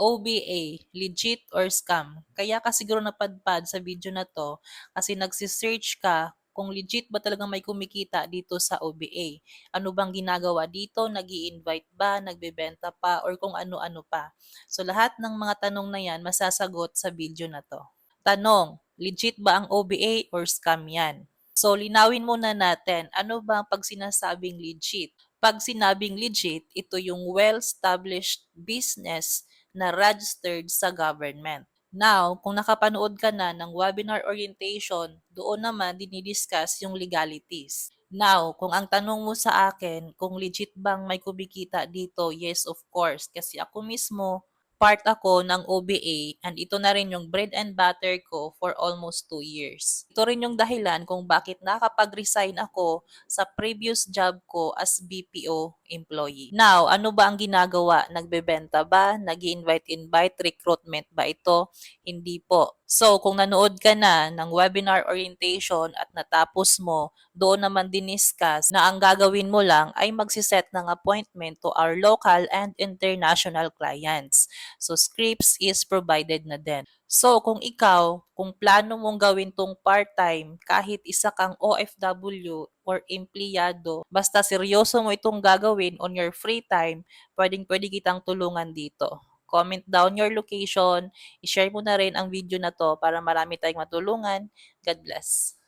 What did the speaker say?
OBA, legit or scam? Kaya ka siguro napadpad sa video na to kasi nagsisearch ka kung legit ba talagang may kumikita dito sa OBA. Ano bang ginagawa dito? Nag-i-invite ba? Nagbebenta pa? Or kung ano-ano pa. So lahat ng mga tanong na yan masasagot sa video na to. Tanong, legit ba ang OBA or scam yan? So linawin muna natin, ano ba pag sinasabing legit? Pag sinabing legit, ito yung well-established business na registered sa government. Now, kung nakapanood ka na ng webinar orientation, doon naman dinidiscuss yung legalities. Now, kung ang tanong mo sa akin kung legit bang may kumikita dito, yes of course. Kasi ako mismo, part ako ng OBA and ito na rin yung bread and butter ko for almost 2 years. Ito rin yung dahilan kung bakit nakapag-resign ako sa previous job ko as BPO employee. Now, ano ba ang ginagawa? Nagbebenta ba? Nag-invite-invite? Recruitment ba ito? Hindi po. So, kung nanood ka na ng webinar orientation at natapos mo, doon naman diniscuss na ang gagawin mo lang ay magsiset ng appointment to our local and international clients. So, scripts is provided na din. So, kung plano mong gawin tong part-time, kahit isa kang OFW or empleyado, basta seryoso mo itong gagawin on your free time, pwedeng-pwede kitang tulungan dito. Comment down your location, i-share mo na rin ang video na to para marami tayong matulungan. God bless.